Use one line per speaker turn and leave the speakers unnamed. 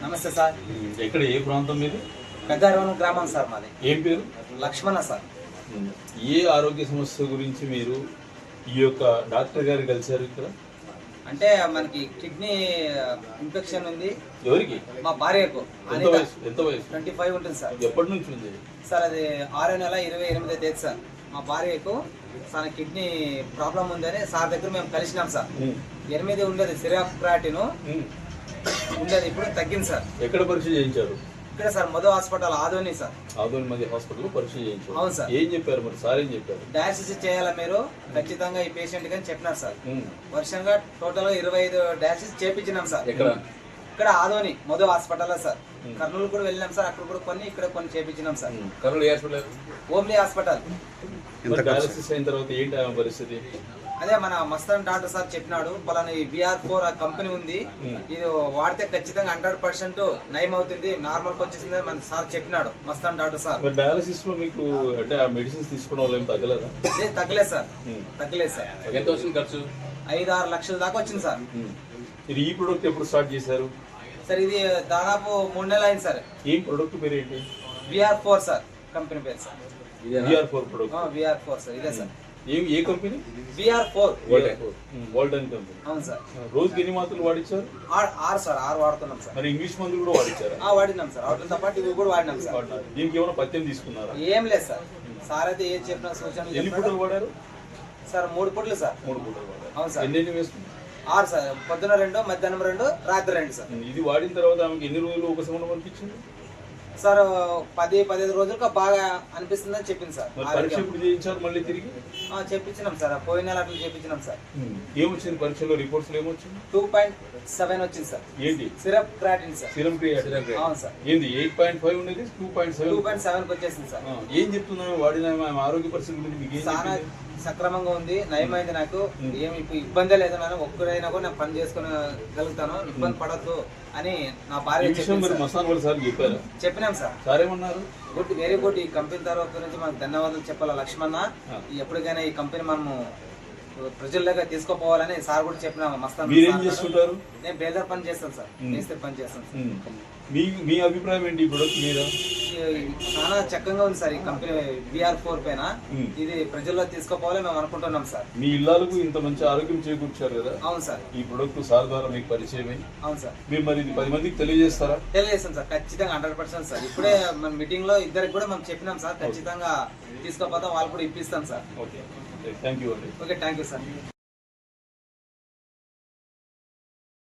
నమస్తే సార్.
ఎక్కడ ఏ ప్రాంతం మీది?
పెద్దారవరం గ్రామం సార్ మాది.
ఏం పేరు?
లక్ష్మణ సార్.
ఏ ఆరోగ్య సమస్య గురించి మీరు ఈ యొక్క డాక్టర్ గారు కలిశారు ఇక్కడ?
అంటే మనకి కిడ్నీ ఇన్ఫెక్షన్ ఉంది.
ఎవరికి?
మా భార్యకు.
ఎంత వయసు?
25 ఉంటుంది సార్.
ఎప్పటి నుంచి ఉంది
సార్? అది 6వ నెల 28వ తేదీ సార్. మా భార్యకు సార్ కిడ్నీ ప్రాబ్లం ఉందని సార్ దగ్గర మేము కలిసినాం సార్. 8 ఉండేది సిరాప్ క్రాటిన్ ఉండేది, ఇప్పుడు తగ్గింది సార్.
ఎక్కడ పరీక్ష చేయించారు?
ఇక్కడ sir Madhu hospital Adoni sir.
Adoni మధ్య హాస్పిటల్ పరీక్ష చేయించారు.
అవును సార్.
ఏం చెప్పారు మరి? సార్ ఏం చెప్పారు?
డయాలసిస్ చేయాలా మీరు ఖచ్చితంగా ఈ పేషెంట్ అని చెప్పినారు సార్. వర్షంగా టోటల్ గా 25 డయాలసిస్ చేపించినాం సార్. ఇక్కడ ఆదోని మధు హాస్పిటల్ సార్. కర్నూలు కూడా వెళ్ళినాం సార్, అక్కడ కూడా కొన్ని ఇక్కడ కొన్ని చేపించినాం sir.
Kurnool hospital,
Omni hospital.
Dialysis అయిన తర్వాత ఏంటి ఆ పరిస్థితి?
అదే మన మస్తాన్ డాక్టర్ సార్ చెప్పినాడు, పలానా VR4 ఆ కంపెనీ ఉంది, ఇది వాడితే ఖచ్చితంగా 100% నయం అవుతుంది, నార్మల్ వచ్చేసింది మన సార్ చెప్పినాడు మస్తాన్ డాక్టర్ సార్.
డయాలసిస్ లో మీకు అంటే ఆ మెడిసిన్స్ తీసుకోవడం వల్ల ఏం తగ్గలేదా?
తగ్గలేదు సార్. తగ్గలేదు సార్.
ఎంత వచ్చింది ఖర్చు?
5-6 లక్షల దాకా వచ్చింది సార్.
మీరు ఈ ప్రొడక్ట్ ఎప్పుడు స్టార్ట్ చేశారు
సార్? ఇది దాదాపు 3 నెలలు అయింది సార్.
ఏం ప్రొడక్ట్ పేరు ఏంటి?
VR4 సార్ కంపెనీ పేరు sir.
VR4 product.
VR4 sir, ఇదే సార్.
ఏ కంపెనీ?
VR4
Walton company.
అవును సార్.
రోజుకి ఎన్ని మాత్రలు వాడిచ్చారు?
6 సార్. 6 వాడుతున్నాం సార్.
మరి ఇంగ్లీష్ మందులు కూడా వాడిచ్చారా?
వాడినాం సార్. వాటితో పాటు ఇవి కూడా వాడినాం సార్.
దీనికి ఏమైనా పత్యం తీసుకున్నారా?
ఏం లేదు సార్. సార్ అయితే ఏం చెప్పిన సూచనలు.
ఎన్ని పూటలు వాడారు
సార్? 3 పూటలు సార్.
3 పూటలు వాడారు.
అవును సార్.
ఎన్ని వేసుకున్నారు?
6 సార్. పొద్దున 2, మధ్యాహ్నం 2, రాత్రి 2 సార్.
ఇది వాడిన తర్వాత ఆమెకి ఎన్ని రోజులు ఉపశమనం అనిపించింది
సార్? 10-15 రోజులకు బాగా అనిపిస్తుందని చెప్పింది సార్.
పరీక్ష ఇప్పుడు చేయించారు మళ్ళీ తిరిగి?
చెప్పించినాం సార్. పోయిన నెల అట్లా చెప్పించినాం సార్.
ఏమొచ్చింది పరీక్షలో? రిపోర్ట్స్ లో ఏమొచ్చింది?
2.7 వచ్చింది సార్.
ఏంటి?
Serum creatinine sir.
Serum creatinine.
అవును సార్.
ఏంది 8.5 ఉండేది 2.7
వచ్చేసింది సార్.
ఏం చెప్తున్నాను వాడిన ఆరోగ్య పరిస్థితి గురించి మీకు ఏం
చాలా
చెప్పింది?
సక్రమంగా ఉంది, నయమైంది, నాకు ఏమి ఇబ్బంది లేదు, నేను ఒక్కడైనా కూడా నేను పని చేసుకునగలుగుతాను, ఇబ్బంది పడద్దు అని నా భార్య చెప్పినాం సార్.
సారేమన్నారు?
Good, very good. ఈ కంపెనీ తరఫు నుంచి మనకు ధన్యవాదాలు చెప్పాలా లక్ష్మణ. ఎప్పటికైనా ఈ కంపెనీ మనము ప్రజల్లోకి తీసుకోపోవాలని సార్ కూడా చెప్పినాము. మస్తాన్.
మీరేం చేస్తుంటారు?
నేను బేల్దార్ పని చేస్తాను సార్. మేస్త్రి పని చేస్తాను సార్.
మీ అభిప్రాయం ఏంటి ఈ ప్రొడక్ట్ మీద?
చాలా చక్కగా ఉంది సార్ ఈ కంపెనీ VR4 పైన. ఇది ప్రజల్లో తీసుకోపోవాలి మేము అనుకుంటున్నాం సార్.
మీ ఇళ్ళకు ఇంత మంచి ఆరోగ్యం చేకూర్చారు కదా.
అవును సార్.
ఈ ప్రొడక్ట్ సార్ ద్వారా మీకు పరిచయమే.
అవును సార్.
మీరు మరి ఇది 10 మందికి తెలియజేస్తారా?
తెలియజేస్తాం సార్, ఖచ్చితంగా 100% సార్. ఇప్పుడే మన మీటింగ్ లో ఇద్దరికి కూడా మనం చెప్పినాం సార్, ఖచ్చితంగా తీసుకోపోతాం, వాళ్ళు కూడా ఇప్పిస్తాం సార్.
ఓకే, థ్యాంక్ యూ అండి.
Okay, thank you sir.